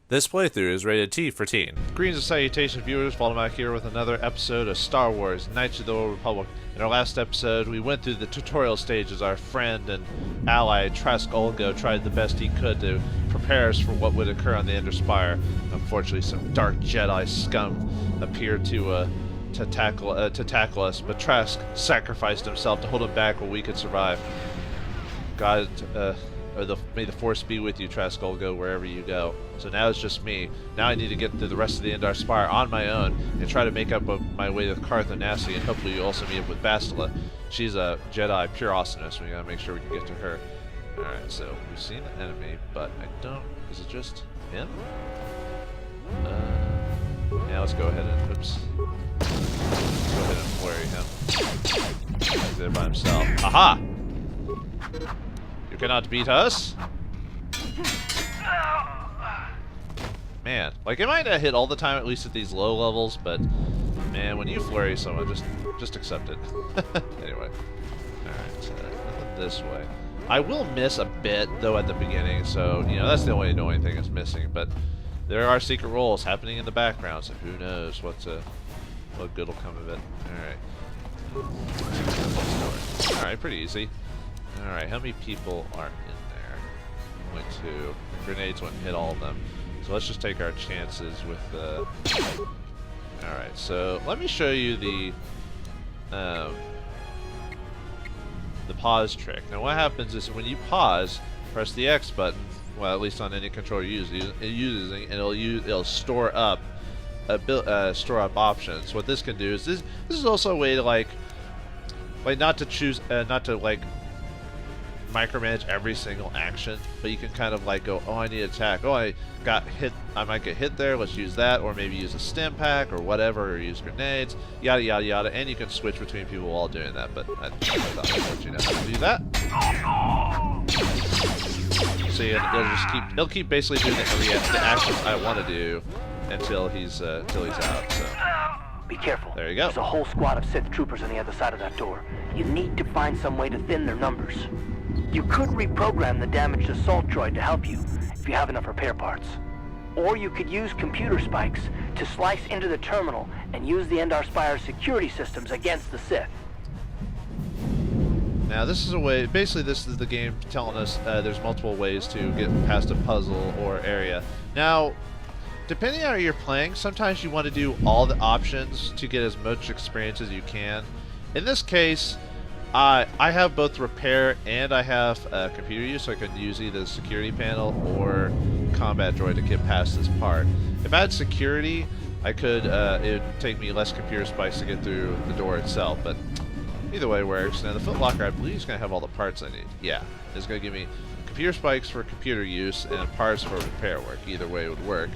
This playthrough is rated T for teen. Greetings and salutations, viewers. Vauldemare here with another episode of Star Wars: Knights of the Old Republic. In our last episode, we went through the tutorial stage as our friend and ally Trask Olgo tried the best he could to prepare us for what would occur on the Endar Spire. Unfortunately, some dark Jedi scum appeared to tackle us, but Trask sacrificed himself to hold him back while we could survive. God, may the Force be with you, Trask Olgo, wherever you go. So now it's just me. Now I need to get through the rest of the Endar Spire on my own and try to make up my way to Carth Onasi, and hopefully you also meet up with Bastila. She's a Jedi, pure awesomeness. We gotta make sure we can get to her. Alright, so we've seen the enemy, but I don't... Is it just him? Yeah, let's go ahead and... Oops. Let's go ahead and flurry him. He's there by himself. Aha! You cannot beat us? Man, like, it might not hit all the time, at least at these low levels, but man, when you flurry someone, just accept it. Anyway, alright, nothing this way. I will miss a bit, though, at the beginning, so, you know, that's the only annoying thing that's missing, but there are secret roles happening in the background, so who knows what good will come of it. Alright. Alright, pretty easy. Alright, how many people are in there? Only two. Grenades wouldn't hit all of them. So let's just take our chances with the... Alright, so let me show you the pause trick. Now what happens is when you pause, press the X button, well, at least on any controller you're using, and it'll store up options. What this can do is this is also a way to like not to micromanage every single action, but you can kind of like go, oh, I need to attack. Oh, I got hit. I might get hit there. Let's use that, or maybe use a stim pack or whatever, or use grenades, yada yada yada. And you can switch between people while doing that. But I thought I'd let you know how to do that. See, it'll keep basically doing the actions I want to do until he's out. So. Be careful. There you go. There's a whole squad of Sith troopers on the other side of that door. You need to find some way to thin their numbers. You could reprogram the damaged assault droid to help you, if you have enough repair parts. Or you could use computer spikes to slice into the terminal and use the Endar Spire security systems against the Sith. Now this is a way, basically this is the game telling us there's multiple ways to get past a puzzle or area. Now, depending on how you're playing, sometimes you want to do all the options to get as much experience as you can. In this case, I have both repair and I have computer use, so I could use either the security panel or combat droid to get past this part. If I had security, I could, it would take me less computer spikes to get through the door itself, but either way works. Now the footlocker, I believe, is going to have all the parts I need. Yeah, it's going to give me computer spikes for computer use and parts for repair work. Either way would work.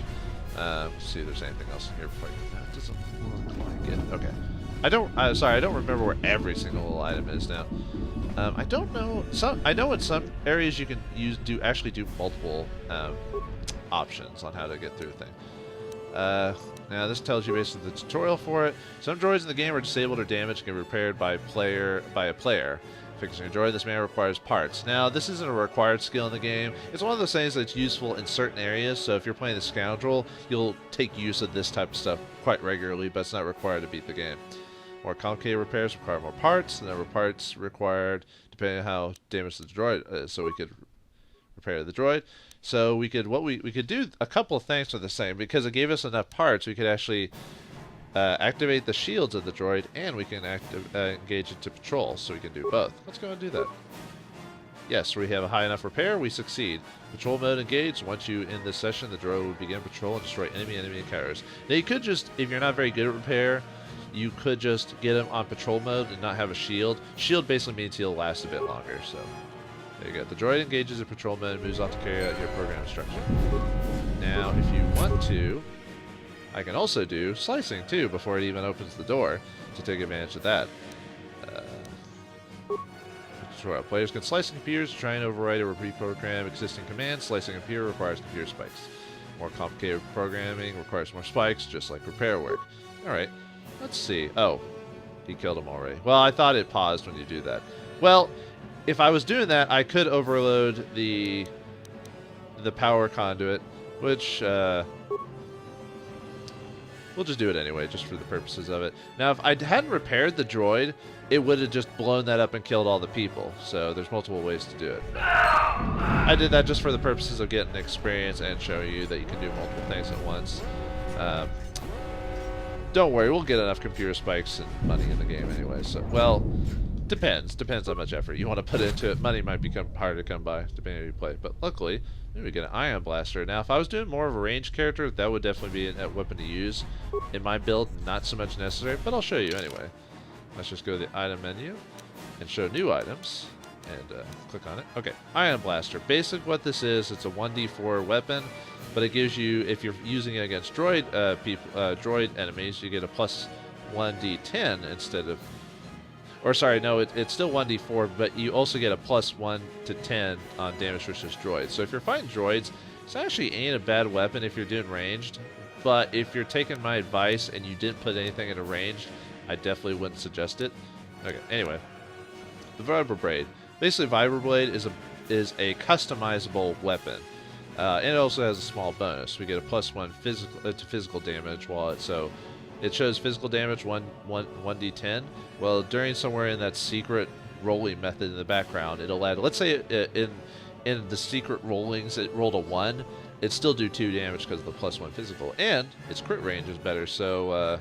Let's see if there's anything else in here before I get that. Doesn't look like it. Okay. I don't remember where every single little item is now. I don't know. I know in some areas you can actually do multiple options on how to get through a thing. Now this tells you basically the tutorial for it. Some droids in the game are disabled or damaged and can be repaired by a player. Fixing a droid this manner requires parts. Now, this isn't a required skill in the game. It's one of those things that's useful in certain areas, so if you're playing the Scoundrel, you'll take use of this type of stuff quite regularly, but it's not required to beat the game. More complicated repairs require more parts, and there were parts required depending on how damaged the droid is, so we could repair the droid. So we could do a couple of things for the same. Because it gave us enough parts, we could actually activate the shields of the droid, and we can engage into patrol, so we can do both. Let's go and do that. Yes, we have a high enough repair, we succeed. Patrol mode engaged. Once you end this session, the droid will begin patrol and destroy enemy encounters. Now you could just, if you're not very good at repair, you could just get him on patrol mode and not have a shield. Shield basically means he'll last a bit longer, so there you go. The droid engages in patrol mode and moves off to carry out your program instruction. Now, if you want to, I can also do slicing too before it even opens the door to take advantage of that. Players can slice computers to try and override or reprogram existing commands. Slicing a computer requires computer spikes. More complicated programming requires more spikes, just like repair work. Alright, let's see. Oh, he killed him already. Well, I thought it paused when you do that. Well, if I was doing that, I could overload the power conduit which we'll just do it anyway, just for the purposes of it. Now, if I hadn't repaired the droid, it would have just blown that up and killed all the people. So there's multiple ways to do it. I did that just for the purposes of getting experience and showing you that you can do multiple things at once. Don't worry, we'll get enough computer spikes and money in the game anyway. So, well, depends how much effort you want to put into it. Money might become harder to come by depending on who you play, but luckily we get an ion blaster. Now, if I was doing more of a ranged character, that would definitely be a weapon to use. In my build, not so much necessary, but I'll show you anyway. Let's just go to the item menu and show new items and click on it. Okay, ion blaster. Basic what this is, it's a 1d4 weapon, but it gives you, if you're using it against droid droid enemies, you get a plus 1d10 instead of, or sorry, no, it's still 1d4, but you also get a plus 1 to 10 on damage versus droids. So if you're fighting droids, this actually ain't a bad weapon if you're doing ranged, but if you're taking my advice and you didn't put anything into ranged, I definitely wouldn't suggest it. Okay, anyway, the Vibra Blade. Basically, Vibra Blade is a customizable weapon. And it also has a small bonus. We get a plus 1 to physical damage while it shows physical damage 1d10. Well, during somewhere in that secret rolling method in the background, it'll add, let's say in the secret rollings it rolled a 1, it'd still do 2 damage because of the plus 1 physical, and its crit range is better. So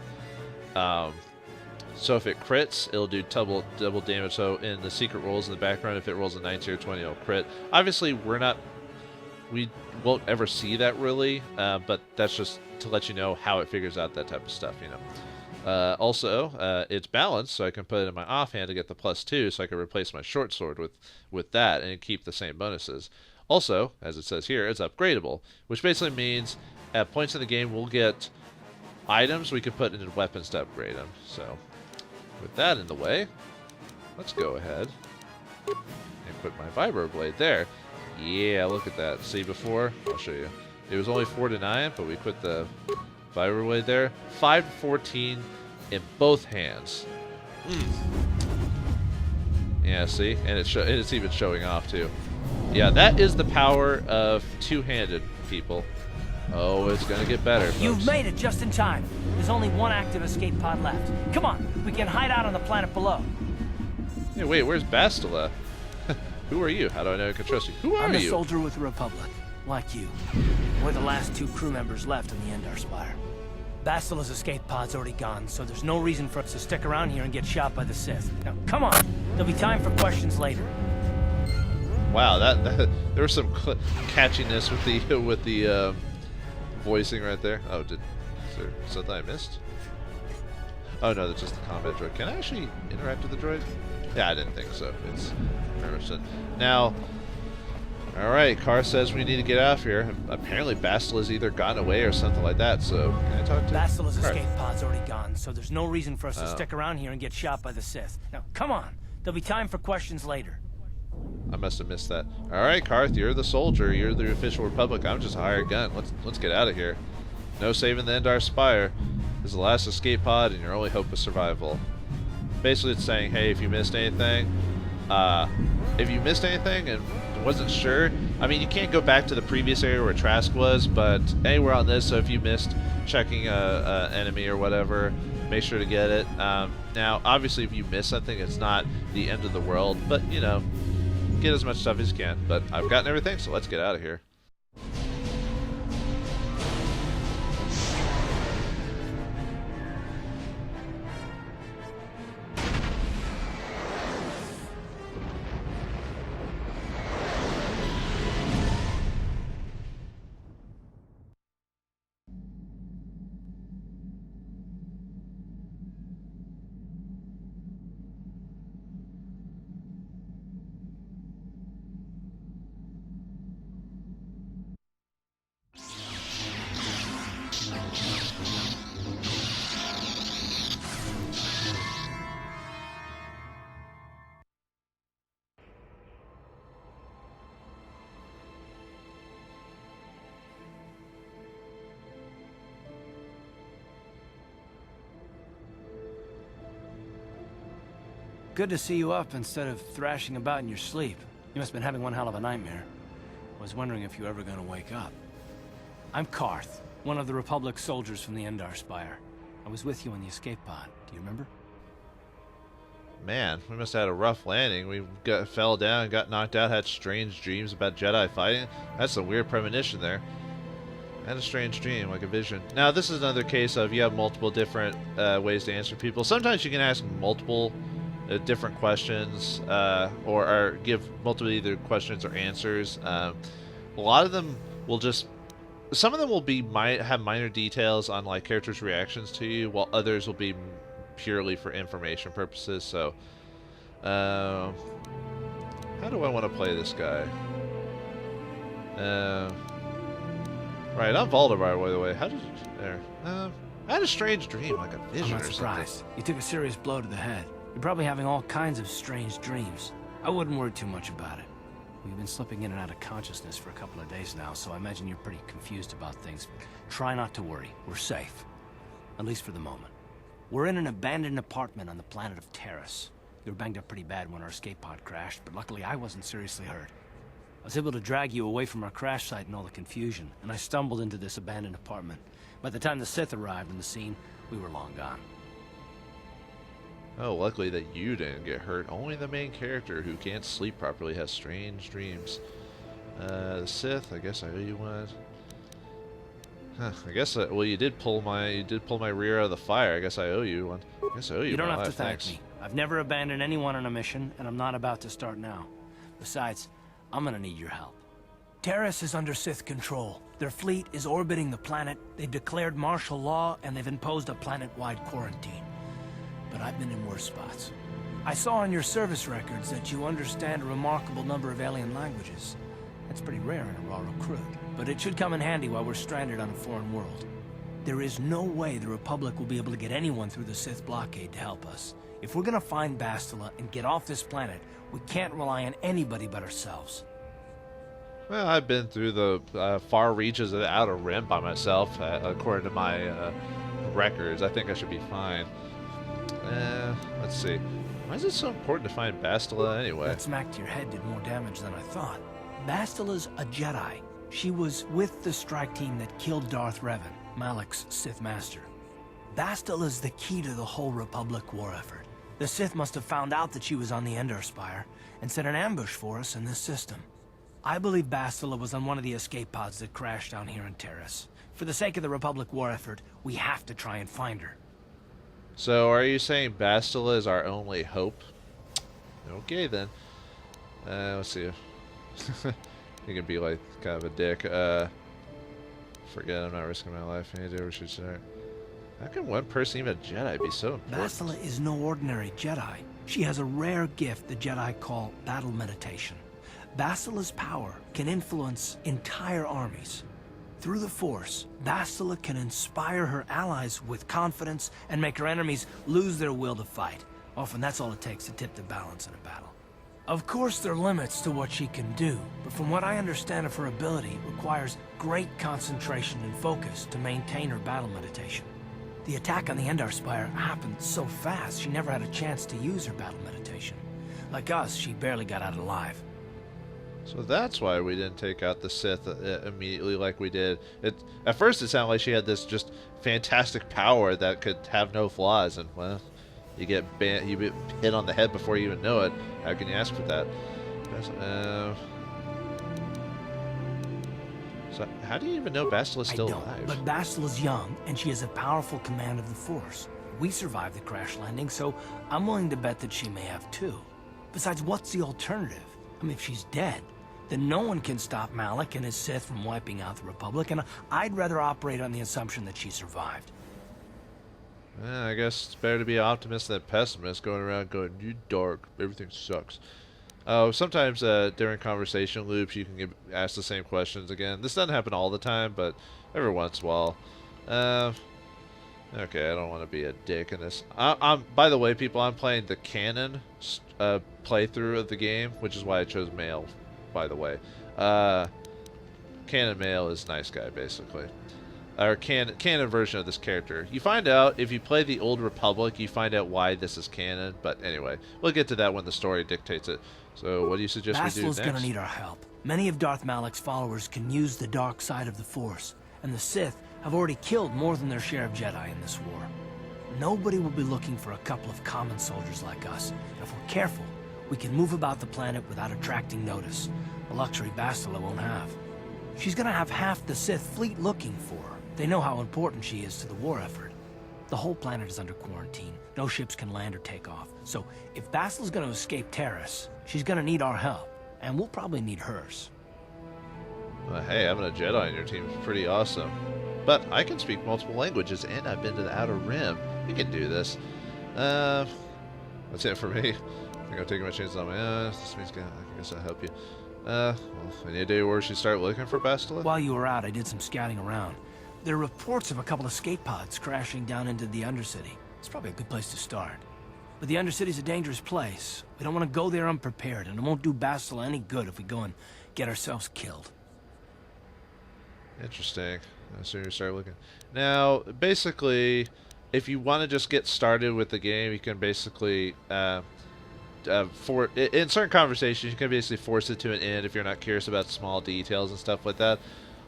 so if it crits, it'll do double damage. So in the secret rolls in the background, if it rolls a 19 or 20, it'll crit. Obviously, we won't ever see that really, but that's just to let you know how it figures out that type of stuff, you know. Also, it's balanced, so I can put it in my offhand to get the plus 2, so I can replace my short sword with that and keep the same bonuses. Also, as it says here, it's upgradable, which basically means at points in the game we'll get items we can put into weapons to upgrade them. So, with that in the way, let's go ahead and put my Vibra Blade there. Yeah, look at that. See before? I'll show you. It was only 4 to 9, but we put the Vibra Blade there. 5 to 14 in both hands. Yeah, see? And it's even showing off, too. Yeah, that is the power of two-handed, people. Oh, it's gonna get better, folks. You've made it just in time. There's only one active escape pod left. Come on, we can hide out on the planet below. Hey, wait, where's Bastila? Who are you? How do I know I can trust you? Who are you? I'm a soldier with the Republic, like you. We're the last 2 crew members left in the Endar Spire. Bastila's escape pod's already gone, so there's no reason for us to stick around here and get shot by the Sith. Now, come on. There'll be time for questions later. Wow, there was some catchiness with the voicing right there. Oh, is there something I missed? Oh no, that's just the combat droid. Can I actually interact with the droid? Yeah, I didn't think so. It's very much done. Now, alright, Carth says we need to get out of here. Apparently Bastila's either gotten away or something like that, so can I talk to Bastila's escape pod's already gone, so there's no reason for us to stick around here and get shot by the Sith. Now, come on. There'll be time for questions later. I must have missed that. Alright, Carth, you're the soldier. You're the official Republic. I'm just a hired gun. Let's get out of here. No saving the Endar Spire. This is the last escape pod and your only hope of survival. Basically, it's saying, hey, if you missed anything and wasn't sure, I mean, you can't go back to the previous area where Trask was, but anywhere on this, so if you missed checking a enemy or whatever, make sure to get it. Now, obviously, if you miss something, it's not the end of the world, but, you know, get as much stuff as you can. But I've gotten everything, so let's get out of here. Good to see you up instead of thrashing about in your sleep. You must have been having one hell of a nightmare. I was wondering if you were ever going to wake up. I'm Carth, one of the Republic soldiers from the Endar Spire. I was with you in the escape pod. Do you remember? Man, we must have had a rough landing. We fell down, got knocked out, had strange dreams about Jedi fighting. That's a weird premonition there. I had a strange dream, like a vision. Now, this is another case of you have multiple different ways to answer people. Sometimes you can ask multiple different questions or give multiple either questions or answers. A lot of them will just... Some of them will be have minor details on like characters' reactions to you, while others will be purely for information purposes. So, how do I want to play this guy? Right, I'm Vauldemare, by the way. How did there? I had a strange dream, like a vision I'm not or surprised. something. You took a serious blow to the head. You're probably having all kinds of strange dreams. I wouldn't worry too much about it. We've been slipping in and out of consciousness for a couple of days now, so I imagine you're pretty confused about things. Try not to worry. We're safe. At least for the moment. We're in an abandoned apartment on the planet of Terrace. We were banged up pretty bad when our escape pod crashed, but luckily I wasn't seriously hurt. I was able to drag you away from our crash site and all the confusion, and I stumbled into this abandoned apartment. By the time the Sith arrived on the scene, we were long gone. Oh, luckily that you didn't get hurt. Only the main character who can't sleep properly has strange dreams. The Sith, I guess I owe you one. Huh, I guess well, you did pull my rear out of the fire. I guess I owe you one. I guess I owe you. You don't my have to life. thank Thanks. me. I've never abandoned anyone on a mission, and I'm not about to start now. Besides, I'm gonna need your help. Terrace is under Sith control. Their fleet is orbiting the planet. They've declared martial law, and they've imposed a planet-wide quarantine. But I've been in worse spots. I saw on your service records that you understand a remarkable number of alien languages. That's pretty rare in a raw recruit, but it should come in handy while we're stranded on a foreign world. There is no way the Republic will be able to get anyone through the Sith blockade to help us. If we're gonna find Bastila and get off this planet, we can't rely on anybody but ourselves. Well, I've been through the far reaches of the Outer Rim by myself, according to my records. I think I should be fine. Let's see. Why is it so important to find Bastila anyway? That smack to your head did more damage than I thought. Bastila's a Jedi. She was with the strike team that killed Darth Revan, Malak's Sith master. Bastila's the key to the whole Republic war effort. The Sith must have found out that she was on the Endar Spire and set an ambush for us in this system. I believe Bastila was on one of the escape pods that crashed down here in Terrace. For the sake of the Republic war effort, we have to try and find her. So, are you saying Bastila is our only hope? Okay, then. Let's see. He can be like kind of a dick. Forget, I'm not risking my life. I need to should start. How can one person, even a Jedi, be so important? Bastila is no ordinary Jedi. She has a rare gift the Jedi call battle meditation. Bastila's power can influence entire armies. Through the Force, Bastila can inspire her allies with confidence and make her enemies lose their will to fight. Often that's all it takes to tip the balance in a battle. Of course there are limits to what she can do, but from what I understand of her ability, it requires great concentration and focus to maintain her battle meditation. The attack on the Endar Spire happened so fast, she never had a chance to use her battle meditation. Like us, she barely got out alive. So that's why we didn't take out the Sith immediately like we did. At first it sounded like she had this just fantastic power that could have no flaws, and well, you get hit on the head before you even know it. How can you ask for that? So how do you even know Bastila's still alive? But Bastila's young, and she has a powerful command of the Force. We survived the crash landing, so I'm willing to bet that she may have too. Besides, what's the alternative? I mean, if she's dead, then no one can stop Malak and his Sith from wiping out the Republic, and I'd rather operate on the assumption that she survived. I guess it's better to be an optimist than a pessimist, going around going, "You dark, everything sucks." Oh, sometimes during conversation loops you can ask the same questions again. This doesn't happen all the time, but every once in a while. Okay, I don't want to be a dick in this. By the way, people, I'm playing the canon playthrough of the game, which is why I chose male, by the way. Canon male is nice guy, basically. Or canon version of this character. You find out, if you play the Old Republic, you find out why this is canon. But anyway, we'll get to that when the story dictates it. So what do you suggest we do next? Bastila's gonna need our help. Many of Darth Malak's followers can use the dark side of the Force, and the Sith have already killed more than their share of Jedi in this war. Nobody will be looking for a couple of common soldiers like us. And if we're careful, we can move about the planet without attracting notice, a luxury Bastila won't have. She's gonna have half the Sith fleet looking for her. They know how important she is to the war effort. The whole planet is under quarantine. No ships can land or take off. So if Bastila's gonna escape Terrace, she's gonna need our help, and we'll probably need hers. Hey, having a Jedi on your team is pretty awesome. But I can speak multiple languages, and I've been to the Outer Rim. We can do this. That's it for me. I think I'm taking my chances on my own. This means I guess I'll help you. Well, any idea where we should start looking for Bastila? While you were out, I did some scouting around. There are reports of a couple of escape pods crashing down into the Undercity. It's probably a good place to start. But the Undercity's a dangerous place. We don't want to go there unprepared, and it won't do Bastila any good if we go and get ourselves killed. Interesting. As soon as you start looking. Now, basically, if you want to just get started with the game, you can basically, in certain conversations, you can basically force it to an end if you're not curious about small details and stuff like that.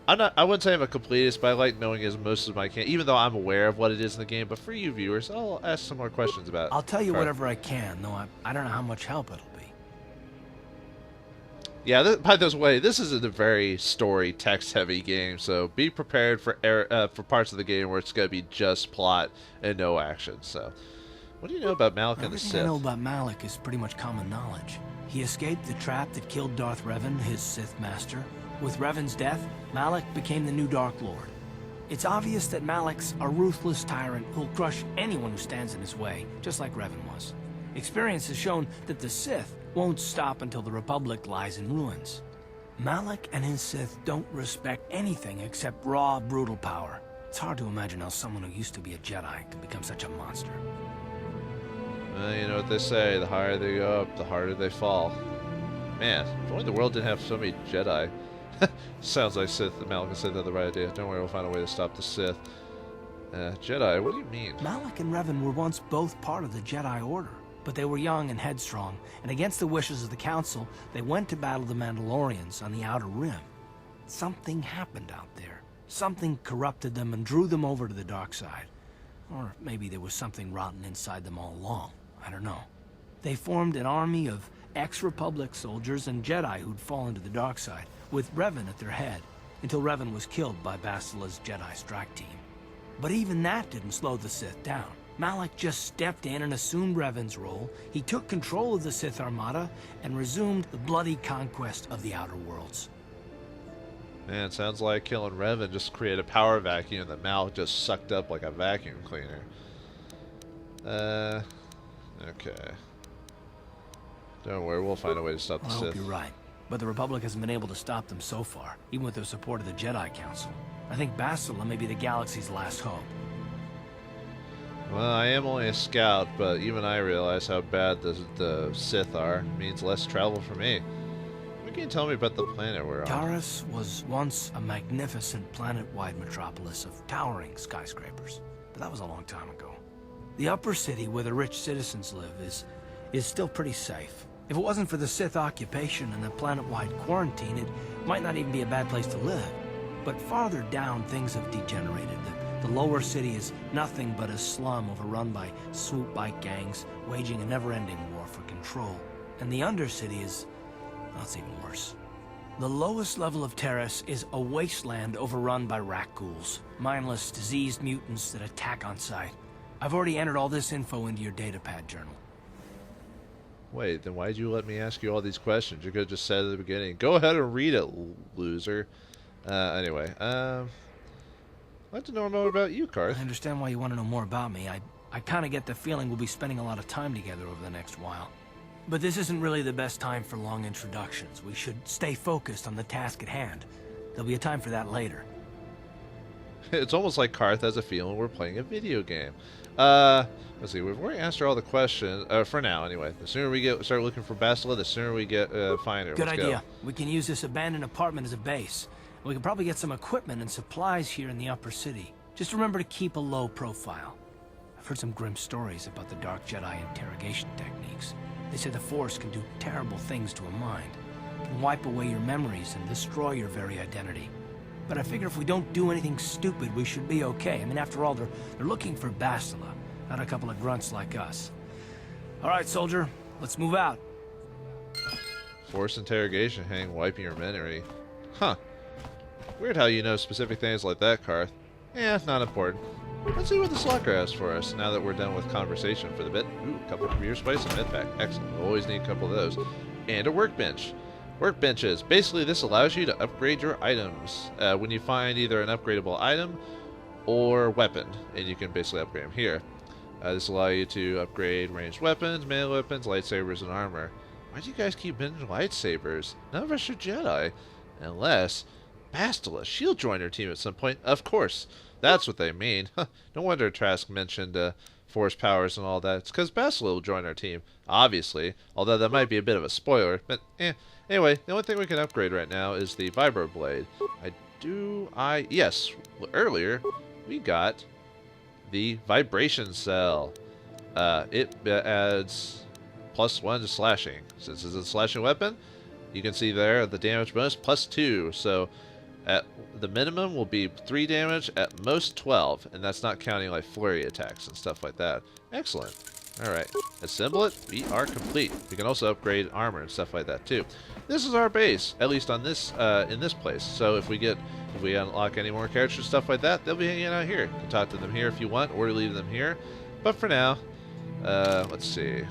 I wouldn't say I'm a completist, but I like knowing as most as I can, even though I'm aware of what it is in the game. But for you viewers, I'll ask some more questions about it. I'll tell you whatever I can, though I don't know how much help it'll be. Yeah, by the way, this isn't a very story, text-heavy game, so be prepared for parts of the game where it's going to be just plot and no action. So, what do you know about Malak and the Sith? Everything I know about Malak is pretty much common knowledge. He escaped the trap that killed Darth Revan, his Sith master. With Revan's death, Malak became the new Dark Lord. It's obvious that Malak's a ruthless tyrant who'll crush anyone who stands in his way, just like Revan was. Experience has shown that the Sith won't stop until the Republic lies in ruins. Malak and his Sith don't respect anything except raw, brutal power. It's hard to imagine how someone who used to be a Jedi could become such a monster. Well, you know what they say, the higher they go up, the harder they fall. Man, if only the world didn't have so many Jedi. Sounds like Malak and Sith had the right idea. Don't worry, we'll find a way to stop the Sith. Jedi, what do you mean? Malak and Revan were once both part of the Jedi Order, but they were young and headstrong, and against the wishes of the Council, they went to battle the Mandalorians on the Outer Rim. Something happened out there. Something corrupted them and drew them over to the dark side. Or maybe there was something rotten inside them all along. I don't know. They formed an army of ex-Republic soldiers and Jedi who'd fallen to the dark side, with Revan at their head, until Revan was killed by Bastila's Jedi strike team. But even that didn't slow the Sith down. Malak just stepped in and assumed Revan's role. He took control of the Sith Armada and resumed the bloody conquest of the Outer Worlds. Man, sounds like killing Revan just created a power vacuum that Malak just sucked up like a vacuum cleaner. Okay. Don't worry, we'll find a way to stop the Sith. I hope you're right. But the Republic hasn't been able to stop them so far, even with the support of the Jedi Council. I think Bastila may be the galaxy's last hope. Well, I am only a scout, but even I realize how bad the Sith are. It means less travel for me. What can you tell me about the planet we're on? Taris was once a magnificent planet-wide metropolis of towering skyscrapers, but that was a long time ago. The upper city where the rich citizens live is still pretty safe. If it wasn't for the Sith occupation and the planet-wide quarantine, it might not even be a bad place to live. But farther down, things have degenerated. The lower city is nothing but a slum overrun by swoop bike gangs, waging a never-ending war for control. And the undercity is... well, it's even worse. The lowest level of Terrace is a wasteland overrun by rat ghouls, mindless, diseased mutants that attack on sight. I've already entered all this info into your datapad journal. Wait, then why'd you let me ask you all these questions? You could have just said at the beginning, go ahead and read it, loser. Anyway, I'd like to know more about you, Carth. I understand why you want to know more about me. I kind of get the feeling we'll be spending a lot of time together over the next while. But this isn't really the best time for long introductions. We should stay focused on the task at hand. There'll be a time for that later. It's almost like Carth has a feeling we're playing a video game. Let's see, we've already answered all the questions, for now anyway. The sooner we start looking for Bastila, the sooner we find her. Good idea. We can use this abandoned apartment as a base. We can probably get some equipment and supplies here in the upper city. Just remember to keep a low profile. I've heard some grim stories about the Dark Jedi interrogation techniques. They say the Force can do terrible things to a mind. It can wipe away your memories and destroy your very identity. But I figure if we don't do anything stupid, we should be okay. I mean, after all, they're looking for Bastila, not a couple of grunts like us. All right, soldier, let's move out. Forced interrogation, hang, wiping your memory. Huh. Weird how you know specific things like that, Carth. Yeah, not important. Let's see what the Slacker has for us, now that we're done with conversation for the bit. Ooh, a couple of beer spice and medpack. Excellent. We'll always need a couple of those. And a workbench. Workbenches. Basically, this allows you to upgrade your items when you find either an upgradable item or weapon, and you can basically upgrade them here. This allows you to upgrade ranged weapons, melee weapons, lightsabers, and armor. Why do you guys keep mentioning lightsabers? None of us are Jedi. Unless Bastila, she'll join our team at some point. Of course. That's what they mean. No wonder Trask mentioned force powers and all that. It's because Bastila will join our team, obviously. Although that might be a bit of a spoiler. But anyway, the only thing we can upgrade right now is the Vibro Blade. Yes, earlier we got the Vibration Cell. It adds +1 to slashing. Since it's a slashing weapon, you can see there the damage bonus +2. So at the minimum will be 3 damage, at most 12, and that's not counting like flurry attacks and stuff like that. Excellent. Alright, assemble it. We are complete. We can also upgrade armor and stuff like that too. This is our base, at least on this in this place. So if we unlock any more characters and stuff like that, they'll be hanging out here. You can talk to them here if you want, or leave them here. But for now, let's see.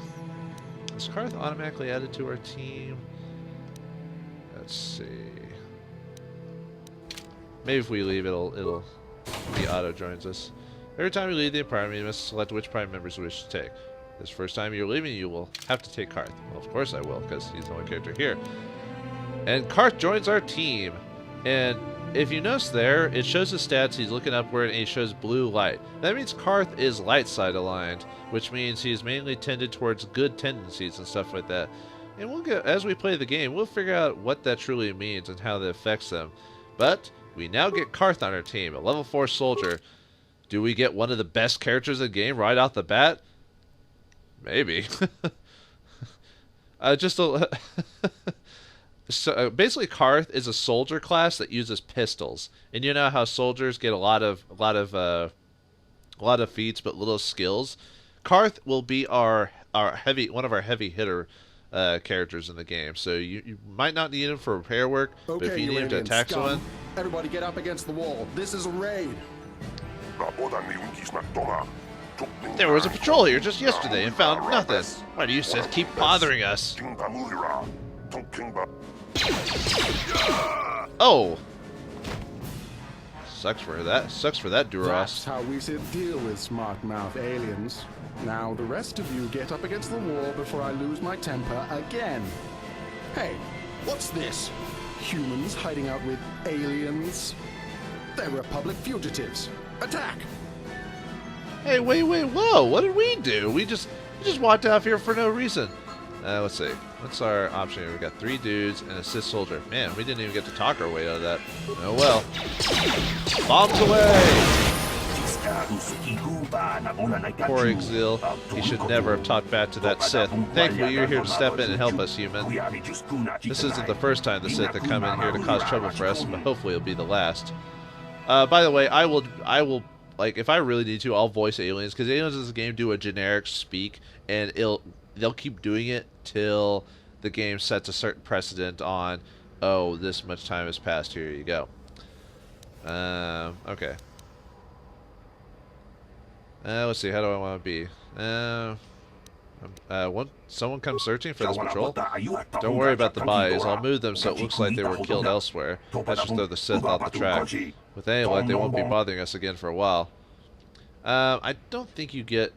Is Carth automatically added to our team? Let's see. Maybe if we leave, it'll be auto joins us. Every time you leave the apartment, you must select which prime members you wish to take. This first time you're leaving, you will have to take Carth. Well, of course I will, because he's the only character here. And Carth joins our team. And if you notice there, it shows his stats. He's looking upward, and he shows blue light. That means Carth is light side aligned, which means he's mainly tended towards good tendencies and stuff like that. And we'll get, as we play the game, we'll figure out what that truly means and how that affects them. But we now get Carth on our team, a level 4 soldier. Do we get one of the best characters in the game right off the bat? Maybe. So basically, Carth is a soldier class that uses pistols, and you know how soldiers get a lot of feats but little skills. Carth will be one of our heavy hitter characters in the game. So you might not need him for repair work, but if you need him to attack someone, everybody get up against the wall. This is a raid. There was a patrol here just yesterday and found nothing. Why do you Sith keep bothering us? Oh! Sucks for that, Duras. That's how we Sith deal with smart-mouth aliens. Now the rest of you get up against the wall before I lose my temper again. Hey, what's this? Humans hiding out with aliens? They're Republic fugitives. Attack! Hey, wait, whoa! What did we do? We just walked out here for no reason. Let's see. What's our option here? We got 3 dudes and a Sith soldier. Man, we didn't even get to talk our way out of that. Oh well. Bombs away! Poor Exil. He should never have talked back to that Sith. Thankfully, you're here to step in and help us, human. This isn't the first time the Sith have come in here to cause trouble for us, but hopefully it'll be the last. By the way, I will, like, if I really need to, I'll voice aliens, because aliens in this game do a generic speak, and they'll keep doing it till the game sets a certain precedent on, oh, this much time has passed, here you go. Okay. Let's see, how do I want to be? Someone come searching for this patrol? Don't worry about the bodies. I'll move them so it looks like they were killed elsewhere. That's just throw the Sith off the track. With any luck, they won't be bothering us again for a while. I don't think you get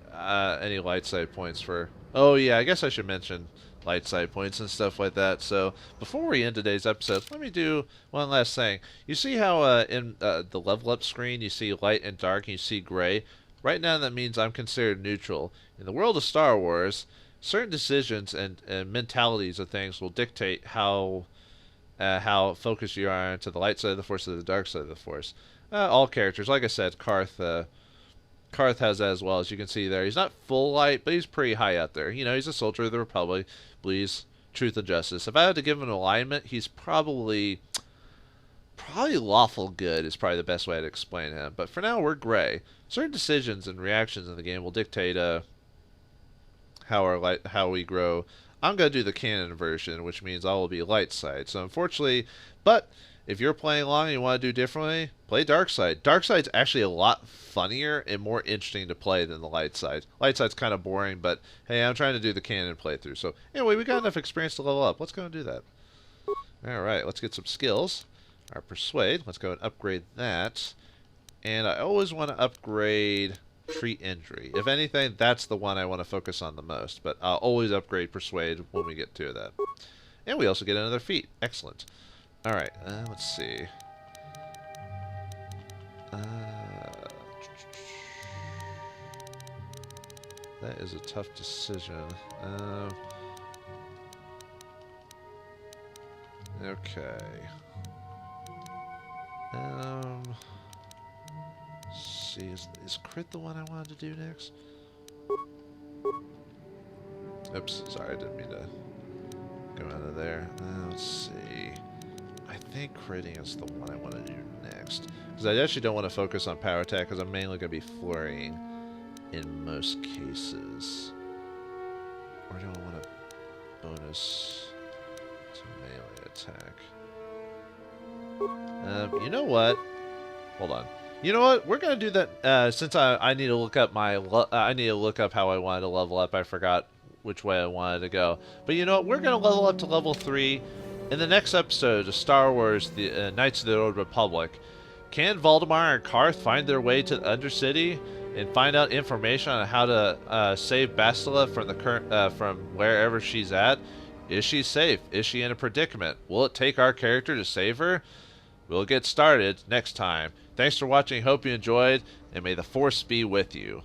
any light side points for... Oh yeah, I guess I should mention light side points and stuff like that. So before we end today's episode, let me do one last thing. You see how in the level up screen you see light and dark and you see gray? Right now that means I'm considered neutral. In the world of Star Wars, certain decisions and mentalities of things will dictate how focused you are into the light side of the Force or the dark side of the Force. All characters, like I said, Carth has that as well. As you can see there, he's not full light, but he's pretty high out there. You know, he's a soldier of the Republic, believes truth and justice. If I had to give him an alignment, he's probably probably lawful good is probably the best way to explain him. But for now, we're gray. Certain decisions and reactions in the game will dictate how we grow. I'm going to do the canon version, which means I will be light side. So unfortunately, but if you're playing along and you want to do differently, play dark side. Dark side's actually a lot funnier and more interesting to play than the light side. Light side's kind of boring, but hey, I'm trying to do the canon playthrough. So anyway, we got enough experience to level up. Let's go and do that. Alright, let's get some skills. Our persuade, let's go and upgrade that. And I always want to upgrade treat injury. If anything, that's the one I want to focus on the most. But I'll always upgrade persuade when we get to that. And we also get another feat. Excellent. Alright, let's see. That is a tough decision. Okay. See, is crit the one I wanted to do next? Oops, sorry, I didn't mean to go out of there. Let's see. I think critting is the one I want to do next. Because I actually don't want to focus on power attack, because I'm mainly going to be flurrying in most cases. Or do I want a bonus to melee attack? You know what? Hold on. You know what? We're gonna do that since I need to look up I need to look up how I wanted to level up. I forgot which way I wanted to go. But you know what? We're gonna level up to level 3 in the next episode of Star Wars: The Knights of the Old Republic. Can Vauldemare and Carth find their way to the Undercity and find out information on how to save Bastila from the current from wherever she's at? Is she safe? Is she in a predicament? Will it take our character to save her? We'll get started next time. Thanks for watching. Hope you enjoyed, and may the Force be with you.